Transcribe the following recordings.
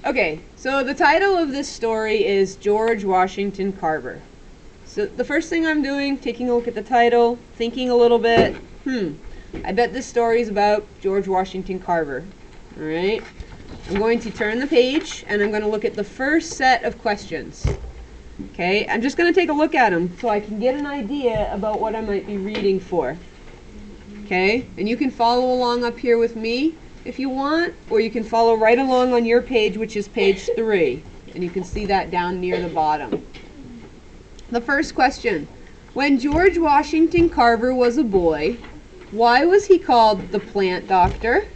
Okay, so the title of this story is George Washington Carver. So the first thing I'm doing, taking a look at the title, thinking a little bit, I bet this story is about George Washington Carver. Alright, I'm going to turn the page and I'm going to look at the first set of questions. Okay, I'm just going to take a look at them so I can get an idea about what I might be reading for. Okay, and you can follow along up here with me if you want, or you can follow right along on your page, which is page 3, and you can see that down near the bottom. The first question: when George Washington Carver was a boy, why was he called the plant doctor?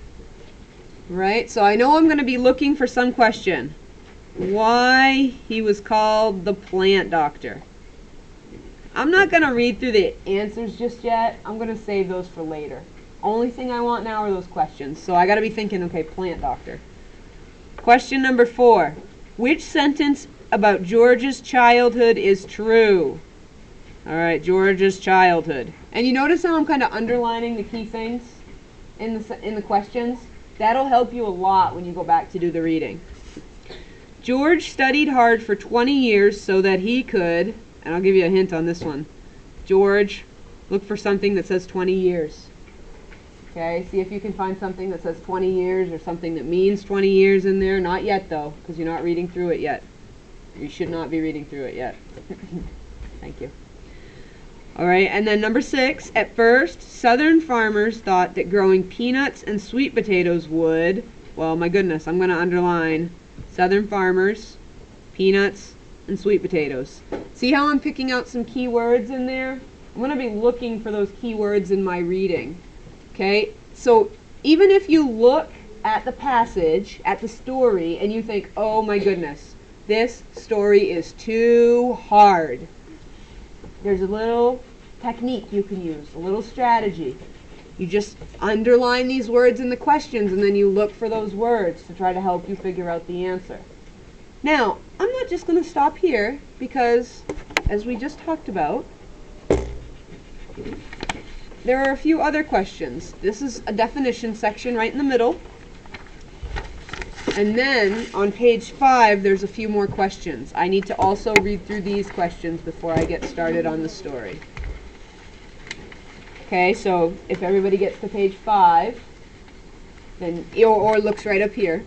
Right, so I know I'm going to be looking for some question. Why he was called the plant doctor. I'm not going to read through the answers just yet. I'm going to save those for later. Only thing I want now are those questions. So I got to be thinking, okay, plant doctor. Question number 4. Which sentence about George's childhood is true? All right, George's childhood. And you notice how I'm kind of underlining the key things in the questions? That'll help you a lot when you go back to do the reading. George studied hard for 20 years so that he could, and I'll give you a hint on this one. George, look for something that says 20 years. Okay, see if you can find something that says 20 years or something that means 20 years in there. Not yet, though, because you're not reading through it yet. You should not be reading through it yet. Thank you. All right, and then number 6. At first, Southern farmers thought that growing peanuts and sweet potatoes would, well, my goodness, I'm going to underline Southern farmers, peanuts, and sweet potatoes. See how I'm picking out some key words in there? I'm going to be looking for those key words in my reading. Okay, so even if you look at the passage, at the story, and you think, oh my goodness, this story is too hard, there's a little technique you can use, a little strategy. You just underline these words in the questions and then you look for those words to try to help you figure out the answer. Now, I'm not just going to stop here because, as we just talked about, there are a few other questions. This is a definition section right in the middle. And then on page 5, there's a few more questions. I need to also read through these questions before I get started on the story. Okay, so if everybody gets to page 5, then or looks right up here.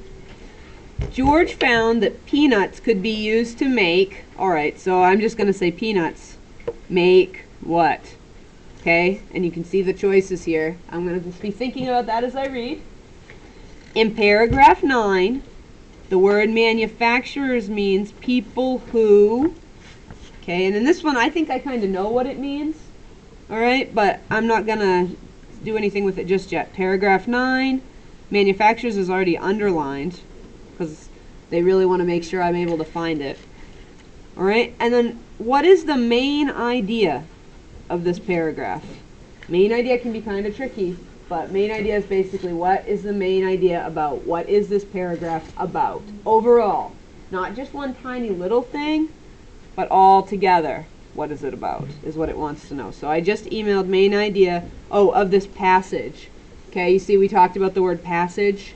George found that peanuts could be used to make, alright, so I'm just going to say peanuts. Make what? Okay, and you can see the choices here. I'm going to just be thinking about that as I read. In paragraph 9, the word manufacturers means people who, okay, and in this one I think I kind of know what it means, alright, but I'm not going to do anything with it just yet. Paragraph 9, manufacturers is already underlined because they really want to make sure I'm able to find it. Alright, and then what is the main idea of this paragraph? Main idea can be kind of tricky, but main idea is basically what is the main idea about? What is this paragraph about? Overall, not just one tiny little thing, but all together. What is it about is what it wants to know. So I just emailed main idea, of this passage. Okay, you see we talked about the word passage.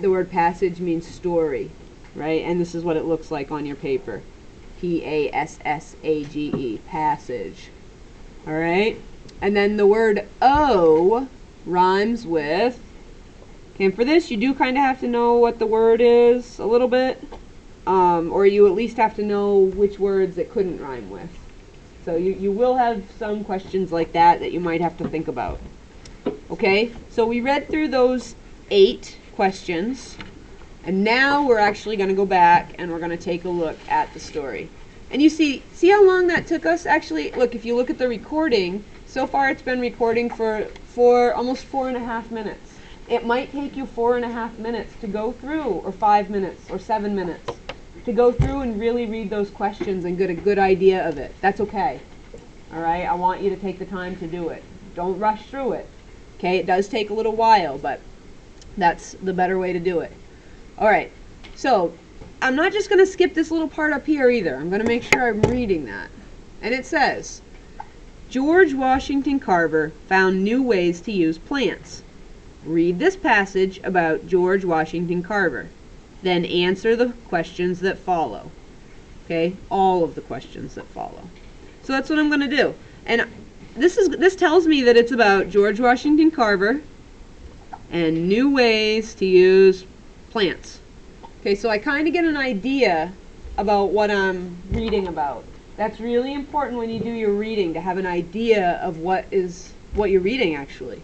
The word passage means story, right? And this is what it looks like on your paper. P-A-S-S-A-G-E, passage. Alright, and then the word O rhymes with, okay, and for this you do kind of have to know what the word is a little bit, or you at least have to know which words it couldn't rhyme with. So you will have some questions like that you might have to think about. Okay, so we read through those 8 questions, and now we're actually going to go back and we're going to take a look at the story. And you see how long that took us? Actually, look, if you look at the recording, so far it's been recording for almost 4.5 minutes. It might take you 4.5 minutes to go through, or 5 minutes, or 7 minutes, to go through and really read those questions and get a good idea of it. That's okay. Alright, I want you to take the time to do it. Don't rush through it. Okay, it does take a little while, but that's the better way to do it. Alright, so I'm not just going to skip this little part up here either. I'm going to make sure I'm reading that. And it says, George Washington Carver found new ways to use plants. Read this passage about George Washington Carver. Then answer the questions that follow. Okay, all of the questions that follow. So that's what I'm going to do. And this tells me that it's about George Washington Carver and new ways to use plants. Okay, so I kind of get an idea about what I'm reading about. That's really important when you do your reading, to have an idea of what you're reading actually.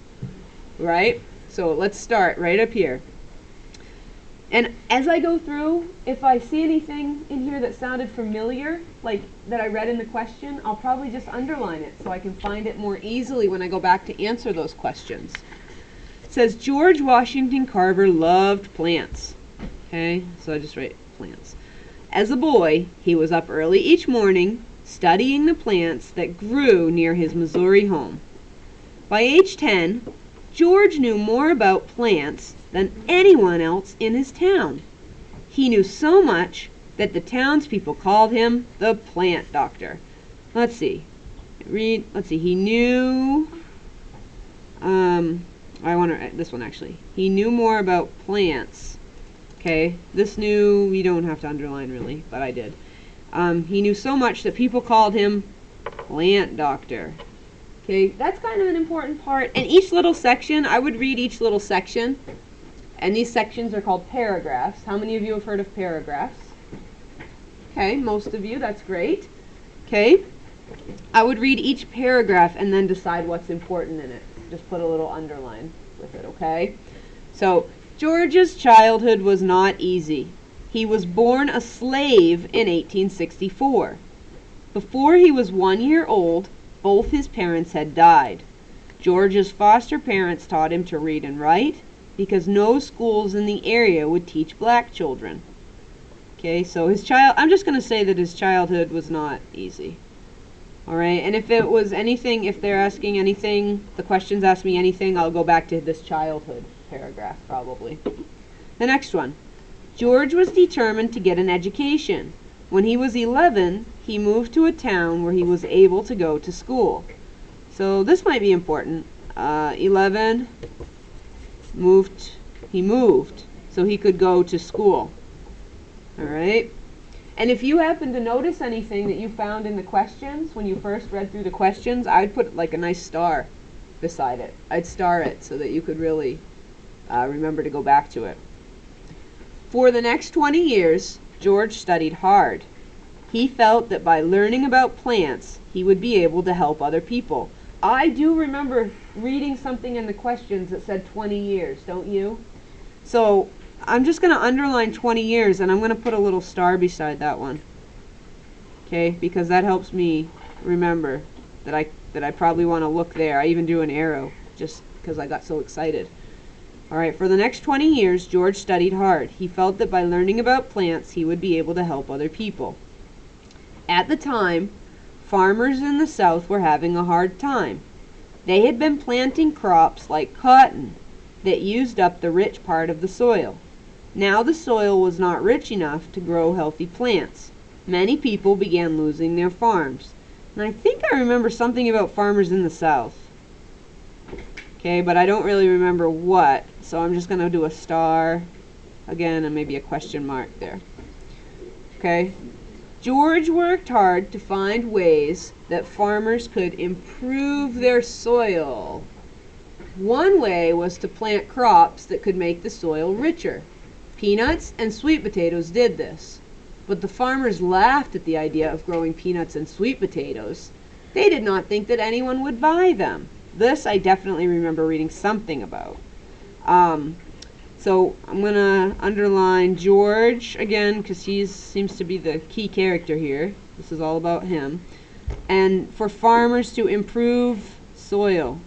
Right? So let's start right up here. And as I go through, if I see anything in here that sounded familiar, like that I read in the question, I'll probably just underline it so I can find it more easily when I go back to answer those questions. It says, George Washington Carver loved plants. Okay, so I just write plants. As a boy, he was up early each morning studying the plants that grew near his Missouri home. By age 10, George knew more about plants than anyone else in his town. He knew so much that the townspeople called him the plant doctor. Let's see. He knew, I want to write this one actually. He knew more about plants. Okay, this new, you don't have to underline really, but I did. He knew so much that people called him plant doctor. Okay, that's kind of an important part. And each little section, I would read each little section. And these sections are called paragraphs. How many of you have heard of paragraphs? Okay, most of you, that's great. Okay, I would read each paragraph and then decide what's important in it. Just put a little underline with it, okay? So, George's childhood was not easy. He was born a slave in 1864. Before he was 1 year old, both his parents had died. George's foster parents taught him to read and write because no schools in the area would teach black children. Okay, so I'm just going to say that his childhood was not easy. Alright, and if it was anything, if they're asking anything, the questions ask me anything, I'll go back to this childhood paragraph probably. The next one. George was determined to get an education. When he was 11, he moved to a town where he was able to go to school. So this might be important. 11, he moved so he could go to school. Alright? And if you happen to notice anything that you found in the questions, when you first read through the questions, I'd put like a nice star beside it. I'd star it so that you could really remember to go back to it. For the next 20 years, George studied hard. He felt that by learning about plants, he would be able to help other people. I do remember reading something in the questions that said 20 years, don't you? So I'm just going to underline 20 years and I'm going to put a little star beside that one. Okay, because that helps me remember that I probably want to look there. I even drew an arrow just because I got so excited. Alright, for the next 20 years, George studied hard. He felt that by learning about plants, he would be able to help other people. At the time, farmers in the South were having a hard time. They had been planting crops like cotton that used up the rich part of the soil. Now the soil was not rich enough to grow healthy plants. Many people began losing their farms. And I think I remember something about farmers in the South. Okay, but I don't really remember what, so I'm just going to do a star again and maybe a question mark there. Okay. George worked hard to find ways that farmers could improve their soil. One way was to plant crops that could make the soil richer. Peanuts and sweet potatoes did this. But the farmers laughed at the idea of growing peanuts and sweet potatoes. They did not think that anyone would buy them. This I definitely remember reading something about. So I'm going to underline George again because he seems to be the key character here. This is all about him. And for farmers to improve soil.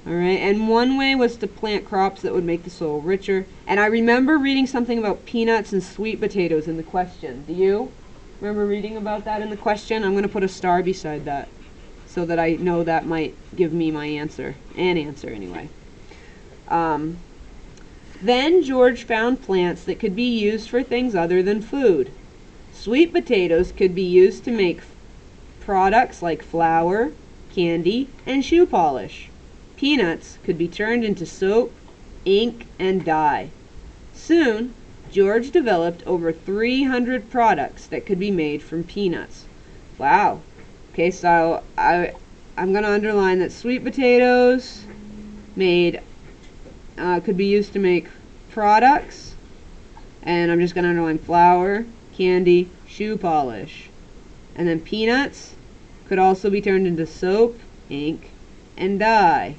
Alright, and one way was to plant crops that would make the soil richer. And I remember reading something about peanuts and sweet potatoes in the question. Do you remember reading about that in the question? I'm going to put a star beside that so that I know that might give me my answer. An answer anyway. Then George found plants that could be used for things other than food. Sweet potatoes could be used to make products like flour, candy, and shoe polish. Peanuts could be turned into soap, ink, and dye. Soon, George developed over 300 products that could be made from peanuts. Wow. Okay, so I'm going to underline that sweet potatoes could be used to make products, and I'm just going to underline flour, candy, shoe polish. And then peanuts could also be turned into soap, ink, and dye.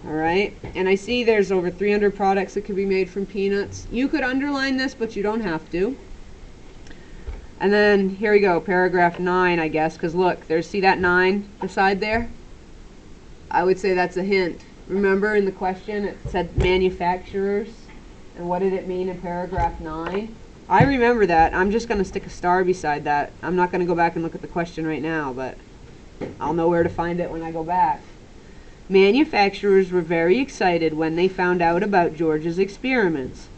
Alright, and I see there's over 300 products that could be made from peanuts. You could underline this, but you don't have to. And then, here we go, paragraph 9, I guess, because look, see that 9 beside there? I would say that's a hint. Remember in the question it said manufacturers, and what did it mean in paragraph 9? I remember that. I'm just going to stick a star beside that. I'm not going to go back and look at the question right now, but I'll know where to find it when I go back. Manufacturers were very excited when they found out about George's experiments.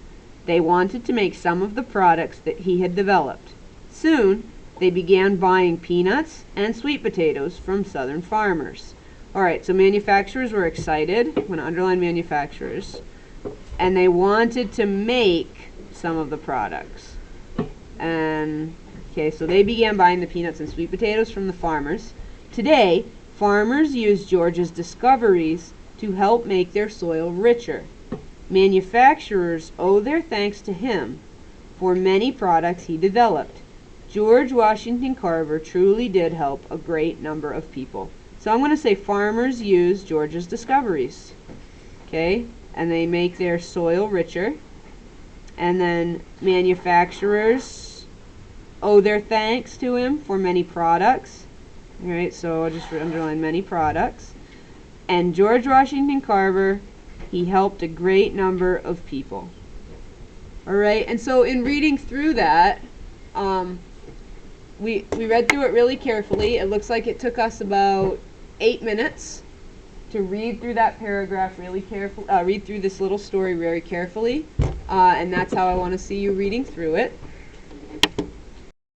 They wanted to make some of the products that he had developed. Soon, they began buying peanuts and sweet potatoes from southern farmers. Alright, so manufacturers were excited. I'm going to underline manufacturers. And they wanted to make some of the products. And, okay, so they began buying the peanuts and sweet potatoes from the farmers. Today, farmers use George's discoveries to help make their soil richer. Manufacturers owe their thanks to him for many products he developed. George Washington Carver truly did help a great number of people. So I'm going to say farmers use George's discoveries. Okay, and they make their soil richer. And then manufacturers owe their thanks to him for many products. Alright, so I'll just underline many products. And George Washington Carver, he helped a great number of people. Alright, and so in reading through that, we read through it really carefully. It looks like it took us about 8 minutes to read through that paragraph really carefully, read through this little story very carefully. And that's how I want to see you reading through it.